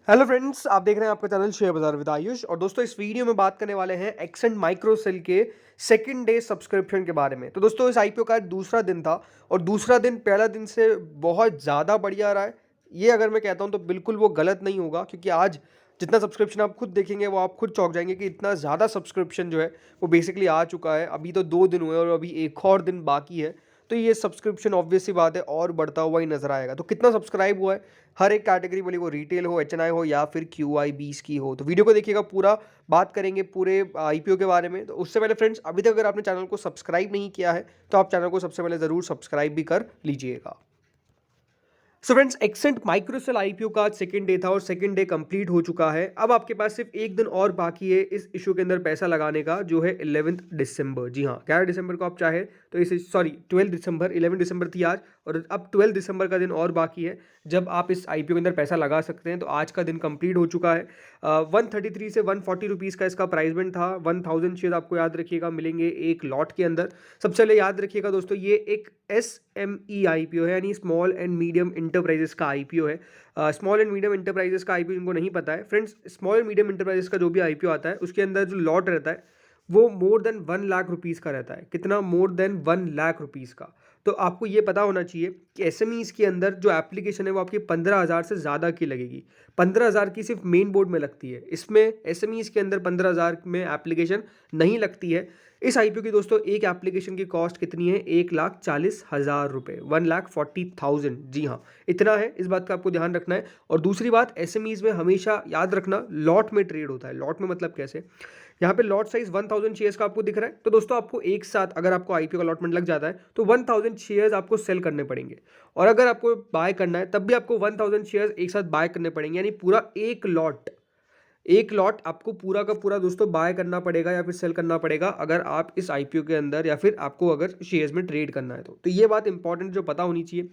Hello friends, आप देख रहे हैं आपका चैनल शेयर बाजार विद आयुष। और दोस्तों, इस वीडियो में बात करने वाले हैं एक्सेंट माइक्रोसेल के सेकंड डे सब्सक्रिप्शन के बारे में। तो दोस्तों, इस आईपीओ का दूसरा दिन था और दूसरा दिन पहला दिन से बहुत ज़्यादा बढ़िया रहा है। ये अगर मैं कहता हूँ तो बिल्कुल वो गलत नहीं होगा, क्योंकि आज जितना सब्सक्रिप्शन आप खुद देखेंगे वो आप खुद चौंक जाएंगे कि इतना ज़्यादा सब्सक्रिप्शन जो है वो बेसिकली आ चुका है। अभी तो 2 दिन हुए और अभी एक और दिन बाकी है, तो ये सब्सक्रिप्शन ऑब्वियस सी बात है और बढ़ता हुआ ही नजर आएगा। तो कितना सब्सक्राइब हुआ है हर एक कैटेगरी, बोली वो रिटेल हो, एच हो या फिर क्यू आई बीस की हो, तो वीडियो को देखिएगा पूरा। बात करेंगे पूरे आईपीओ के बारे में। तो उससे पहले फ्रेंड्स, अभी तक अगर आपने चैनल को सब्सक्राइब नहीं किया है तो आप चैनल को सबसे पहले ज़रूर सब्सक्राइब भी कर लीजिएगा। सो फ्रेंड्स, एक्सेंट माइक्रोसेल आईपीओ का आज सेकंड डे था और सेकंड डे कंप्लीट हो चुका है। अब आपके पास सिर्फ एक दिन और बाकी है इस इशू के अंदर पैसा लगाने का, जो है 11 दिसंबर। जी हाँ, 11 दिसंबर को आप चाहे तो इस 12 दिसंबर, 11 दिसंबर थी आज, और अब 12 दिसंबर का दिन और बाकी है जब आप इस आईपीओ के अंदर पैसा लगा सकते हैं। तो आज का दिन कंप्लीट हो चुका है। 133 से 140 रुपीज़ का इसका प्राइसमेंट था। 1000 शेयर आपको याद रखिएगा मिलेंगे एक लॉट के अंदर। सबसे पहले याद रखिएगा दोस्तों, ये एक SME आईपीओ है, यानी स्मॉल एंड मीडियम इंटरप्राइजेस का आईपीओ है। स्मॉल एंड मीडियम इंटरप्राइजेस का आईपीओ इनको नहीं पता है friends, small and medium enterprises का जो भी आईपीओ आता है उसके अंदर जो लॉट रहता है वो मोर देन 1 लाख रुपीज़ का रहता है। कितना? मोर देन 1 लाख रुपीज़ का। तो आपको ये पता होना चाहिए कि एसएमईज के अंदर जो एप्लीकेशन है वो आपकी 15,000 से ज़्यादा की लगेगी। 15,000 की सिर्फ मेन बोर्ड में लगती है, इसमें एसएमईज के अंदर 15,000 में एप्लीकेशन नहीं लगती है। इस आईपीओ की दोस्तों एक एप्लीकेशन की कॉस्ट कितनी है? 1,40,000 रुपये, 1,40,000। जी हाँ, इतना है। इस बात का आपको ध्यान रखना है। और दूसरी बात, एसएमईज में हमेशा याद रखना लॉट में ट्रेड होता है। लॉट में मतलब कैसे? यहाँ पे लॉट साइज 1000 शेयर्स का आपको दिख रहा है, तो दोस्तों आपको एक साथ अगर आपको आईपीओ का अलॉटमेंट लग जाता है तो 1000 शेयर्स आपको सेल करने पड़ेंगे। और अगर आपको बाय करना है तब भी आपको 1000 शेयर्स एक साथ बाय करने पड़ेंगे, यानी पूरा एक लॉट आपको पूरा का पूरा दोस्तों बाय करना पड़ेगा या फिर सेल करना पड़ेगा, अगर आप इस आईपीओ के अंदर या फिर आपको अगर शेयर्स में ट्रेड करना है तो ये बात इंपॉर्टेंट जो पता होनी चाहिए।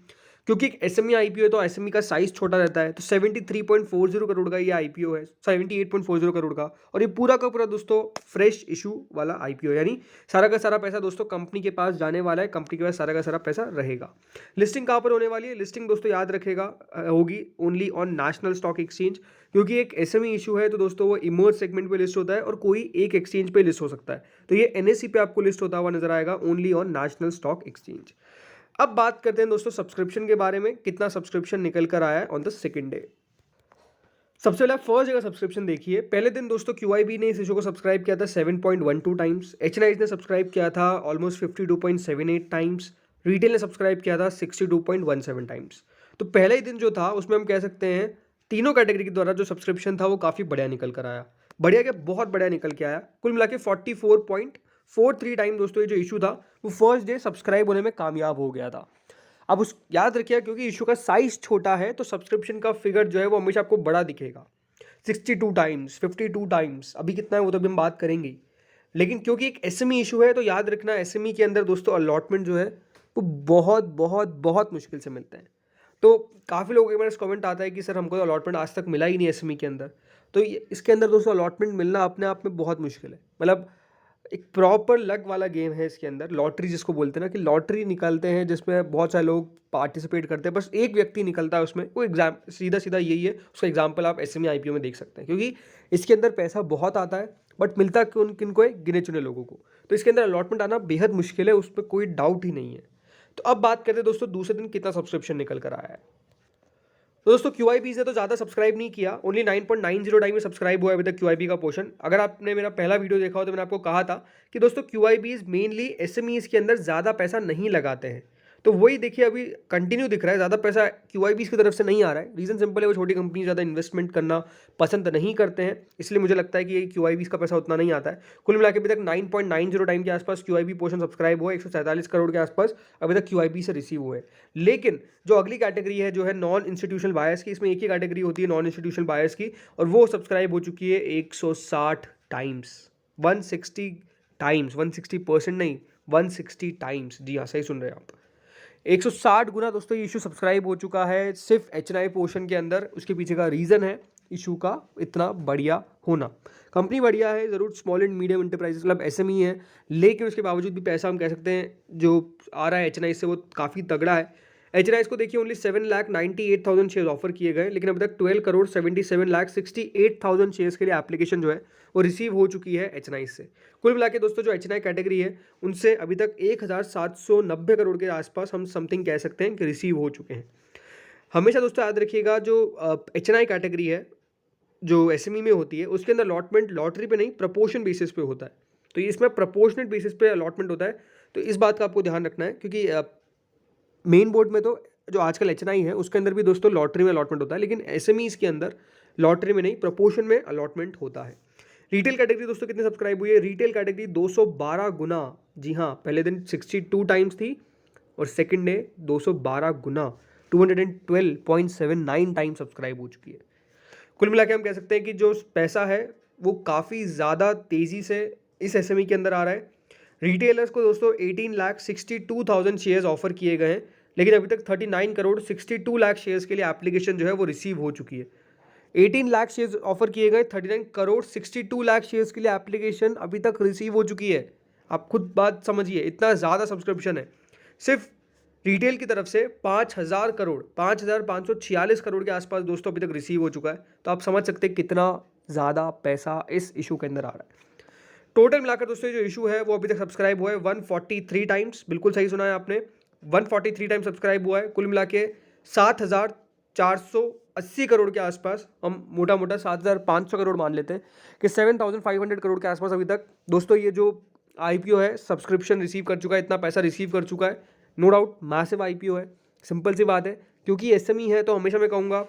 क्योंकि एक एसएमई आईपीओ है तो एसएमई का साइज छोटा रहता है। तो 73.40 करोड़ का ये आईपीओ है, 78.40 करोड़ का। और ये पूरा का पूरा दोस्तों फ्रेश इशू वाला आईपीओ, यानी सारा का सारा पैसा दोस्तों कंपनी के पास जाने वाला है, कंपनी के पास सारा का सारा पैसा रहेगा। लिस्टिंग कहाँ पर होने वाली है? लिस्टिंग दोस्तों याद रखेगा होगी only on national stock exchange. क्योंकि एक एसएमई इशू है तो दोस्तों वो इमर्ज सेगमेंट पे लिस्ट होता है और कोई एक एक्सचेंज पे लिस्ट हो सकता है। तो ये एनएससी पे आपको लिस्ट होता हुआ नजर आएगा, only on national stock exchange. अब बात करते हैं दोस्तों सब्सक्रिप्शन के बारे में, कितना सब्सक्रिप्शन निकल कर आया है ऑन द सेकंड डे। सबसे पहले फर्स्ट जगह सब्सक्रिप्शन देखिए। पहले दिन दोस्तों क्यूआईबी ने इस इशू को सब्सक्राइब किया था 7.12 टाइम्स, एचएनआई ने सब्सक्राइब किया था ऑलमोस्ट 52.78 टाइम्स, रिटेल ने सब्सक्राइब किया था 62.17 टाइम्स। तो पहले ही दिन जो था उसमें हम कह सकते हैं तीनों कैटेगरी के द्वारा जो सब्सक्रिप्शन था वो काफ़ी बढ़िया निकल कर आया। बढ़िया क्या, बहुत बढ़िया निकल के आया। कुल मिला के 44.43 टाइम दोस्तों ये जो इशू था वो फर्स्ट डे सब्सक्राइब होने में कामयाब हो गया था। अब उस याद रखिए, क्योंकि इशू का साइज छोटा है तो सब्सक्रिप्शन का फिगर जो है वो हमेशा आपको बड़ा दिखेगा। 62 टाइम्स, 52 टाइम्स, अभी कितना है वो तो अभी हम बात करेंगे ही। लेकिन क्योंकि एक एसएमई इशू है तो याद रखना एसएमई के अंदर दोस्तों अलॉटमेंट जो है वो बहुत बहुत बहुत मुश्किल से मिलते हैं। तो काफ़ी लोगों के पास कमेंट आता है कि सर हमको तो अलॉटमेंट आज तक मिला ही नहीं एसएमई के अंदर। तो इसके अंदर दोस्तों अलॉटमेंट मिलना अपने आप में बहुत मुश्किल है। मतलब एक प्रॉपर लक वाला गेम है इसके अंदर। लॉटरी जिसको बोलते हैं ना, कि लॉटरी निकालते हैं जिसमें बहुत सारे लोग पार्टिसिपेट करते हैं, बस एक व्यक्ति निकलता है उसमें। वो एग्जाम सीधा सीधा यही है, उसका एग्जाम्पल आप एसएमई आईपीओ में देख सकते हैं। क्योंकि इसके अंदर पैसा बहुत आता है बट मिलता किन को है? गिने चुने लोगों को। तो इसके अंदर अलॉटमेंट आना बेहद मुश्किल है, उस पर कोई डाउट ही नहीं है। तो अब बात करते हैं दोस्तों दूसरे दिन कितना सब्सक्रिप्शन निकल कर आया है। तो दोस्तों क्यूआईबी से तो ज़्यादा सब्सक्राइब नहीं किया, ओनली 9.90 टाइम में सब्सक्राइब हुआ है अभी तक क्यूआईबी का पोर्शन। अगर आपने मेरा पहला वीडियो देखा हो तो मैंने आपको कहा था कि दोस्तों क्यूआईबीज मेनली एसएमईज के अंदर ज़्यादा पैसा नहीं लगाते हैं। तो वही देखिए अभी कंटिन्यू दिख रहा है, ज़्यादा पैसा क्यूआईबीज की तरफ से नहीं आ रहा है। रीज़न सिंपल है, वो छोटी कंपनी ज़्यादा इन्वेस्टमेंट करना पसंद नहीं करते हैं, इसलिए मुझे लगता है कि ये क्यूआईबीज का पैसा उतना नहीं आता है। कुल मिला के अभी तक 9.90 टाइम के आसपास क्यूआईबी पोर्शन सब्सक्राइब हुआ है, 147 करोड़ के आसपास अभी तक क्यूआईबी से रिसीव हुए। लेकिन जो अगली कैटेगरी है जो है नॉन इंस्टीट्यूशनल बायर्स की, इसमें एक ही कैटेगरी होती है नॉन इंस्टीट्यूशनल बायर्स की, और वो सब्सक्राइब हो चुकी है 160 टाइम्स, 160 टाइम्स, 160% नहीं, 160 टाइम्स। जी हाँ, सही सुन रहे हैं आप। 160 गुना दोस्तों ये इशू सब्सक्राइब हो चुका है सिर्फ एचएनआई पोर्शन के अंदर। उसके पीछे का रीज़न है इशू का इतना बढ़िया होना। कंपनी बढ़िया है ज़रूर, स्मॉल एंड मीडियम इंटरप्राइजेस मतलब एसएमई है, लेकिन उसके बावजूद भी पैसा हम कह सकते हैं जो आ रहा है एचएनआई से वो काफ़ी तगड़ा है। एचएनआईज को देखिए ओनली 7,98,000 शेयर ऑफर किए गए, लेकिन अभी तक 12,77,68,000 शेयर्स के लिए एप्लीकेशन जो है वो रिसीव हो चुकी है एचएनआई से। कुल मिला के दोस्तों जो एचएनआई कैटेगरी है उनसे अभी तक 1,790 करोड़ के आसपास हम समथिंग कह सकते हैं कि रिसीव हो चुके हैं। हमेशा दोस्तों याद रखिएगा जो एचएनआई कैटेगरी है जो एसएमई में होती है उसके अंदर अलॉटमेंट लॉटरी पे नहीं प्रपोर्शन बेसिस पे होता है। तो इसमें प्रपोर्शनेट बेसिस पे अलॉटमेंट होता है, तो इस बात का आपको ध्यान रखना है, क्योंकि मेन बोर्ड में तो जो आजकल एचएनआई है उसके अंदर भी दोस्तों लॉटरी में अलॉटमेंट होता है, लेकिन एसएमईज के अंदर लॉटरी में नहीं प्रपोर्शन में अलॉटमेंट होता है। रिटेल कैटेगरी दोस्तों कितने सब्सक्राइब हुई है? रिटेल कैटेगरी 212 गुना, जी हाँ, पहले दिन 62 टाइम्स थी और सेकंड डे 212 गुना 212.79 टाइम सब्सक्राइब हो चुकी है। कुल मिला के हम कह सकते हैं कि जो पैसा है वो काफ़ी ज़्यादा तेज़ी से इस एसएमई के अंदर आ रहा है। रिटेलर्स को दोस्तों 18,62,000 शेयर्स ऑफर किए गए हैं, लेकिन अभी तक 39 करोड़ 62 लाख शेयर्स के लिए एप्लीकेशन जो है वो रिसीव हो चुकी है। 18 लाख शेयर्स ऑफर किए गए, 39 करोड़ 62 लाख शेयर्स के लिए एप्लीकेशन अभी तक रिसीव हो चुकी है। आप खुद बात समझिए, इतना ज़्यादा सब्सक्रिप्शन है। सिर्फ रिटेल की तरफ से 5,000 करोड़ 5,546 करोड़ के आसपास दोस्तों अभी तक रिसीव हो चुका है। तो आप समझ सकते हैं कितना ज़्यादा पैसा इस इशू के अंदर आ रहा है। टोटल मिलाकर दोस्तों जो इशू है वो अभी तक सब्सक्राइब हुआ है 143 टाइम्स, बिल्कुल सही सुना है आपने, 143 टाइम्स सब्सक्राइब हुआ है। कुल मिला के 7,480 करोड़ के आसपास, हम मोटा मोटा 7,500 करोड़ मान लेते हैं कि 7,500 करोड़ के आसपास अभी तक दोस्तों ये जो आईपीओ है सब्सक्रिप्शन रिसीव कर चुका है, इतना पैसा रिसीव कर चुका है। नो डाउट मैसिव आईपीओ है, सिंपल सी बात है, क्योंकि एसएमई है तो हमेशा मैं कहूँगा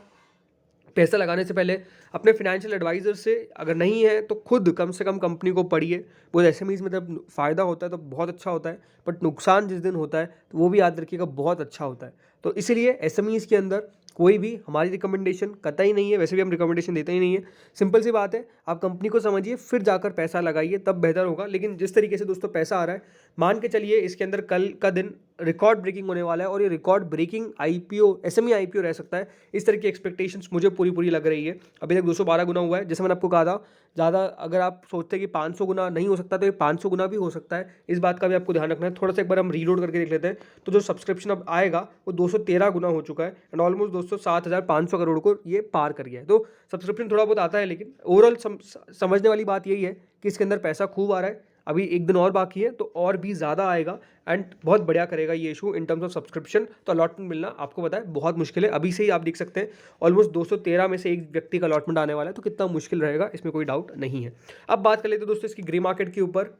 पैसा लगाने से पहले अपने फिनेंशियल एडवाइजर से, अगर नहीं है तो खुद कम से कम कंपनी को पढ़िए। वो एसएमईज में जब फ़ायदा होता है तो बहुत अच्छा होता है, बट नुकसान जिस दिन होता है तो वो भी याद रखिएगा बहुत अच्छा होता है। तो इसीलिए एसएमईज के अंदर कोई भी हमारी रिकमेंडेशन कतई नहीं है, वैसे भी हम रिकमेंडेशन देते ही नहीं है। सिंपल सी बात है, आप कंपनी को समझिए फिर जाकर पैसा लगाइए, तब बेहतर होगा। लेकिन जिस तरीके से दोस्तों पैसा आ रहा है, मान के चलिए इसके अंदर कल का दिन रिकॉर्ड ब्रेकिंग होने वाला है और ये record breaking IPO SME IPO रह सकता है। इस तरह की एक्सपेक्टेशंस मुझे पूरी लग रही है। अभी तक 212 गुना हुआ है, जैसे मैंने आपको कहा था, ज़्यादा अगर आप सोचते हैं कि 500 गुना नहीं हो सकता तो ये 500 गुना भी हो सकता है। इस बात का भी आपको ध्यान रखना है। थोड़ा सा एक बार हम रीलोड करके देख लेते हैं, तो जो सब्सक्रिप्शन अब आएगा वो 213 गुना हो चुका है एंड ऑलमोस्ट दोस्तों 7,500 करोड़ को ये पार कर गया है। तो सब्सक्रिप्शन थोड़ा बहुत आता है, लेकिन ओवरऑल समझने वाली बात यही है कि इसके अंदर पैसा खूब आ रहा है। अभी एक दिन और बाकी है तो और भी ज़्यादा आएगा एंड बहुत बढ़िया करेगा ये issue in terms of subscription. तो अलॉटमेंट मिलना आपको पता है बहुत मुश्किल है, अभी से ही आप देख सकते हैं ऑलमोस्ट 213 में से एक व्यक्ति का अलॉटमेंट आने वाला है, तो कितना मुश्किल रहेगा इसमें कोई डाउट नहीं है। अब बात कर लेते हैं दोस्तों इसकी ग्रे मार्केट के ऊपर।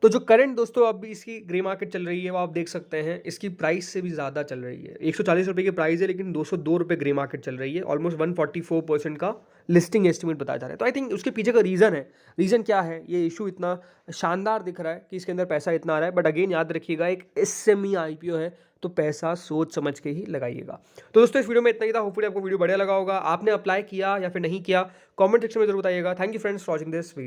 तो जो करंट दोस्तों अब इसकी ग्रे मार्केट चल रही है वो आप देख सकते हैं, इसकी प्राइस से भी ज़्यादा चल रही है। 140 रुपये की प्राइस है, लेकिन 202 रुपये ग्रे मार्केट चल रही है। ऑलमोस्ट 144% का लिस्टिंग एस्टिमेट बताया जा रहा है। तो आई थिंक उसके पीछे का रीज़न है। रीज़न क्या है? ये इशू इतना शानदार दिख रहा है कि इसके अंदर पैसा इतना आ रहा है, बट अगेन याद रखिएगा एक एसएमई आईपीओ है तो पैसा सोच समझ के ही लगाइएगा। तो दोस्तों इस वीडियो में इतना ही था। होपफुली आपको वीडियो बढ़िया लगा होगा। आपने अप्लाई किया या फिर नहीं किया, कमेंट सेक्शन में जरूर बताइएगा। Thank you friends for watching this video.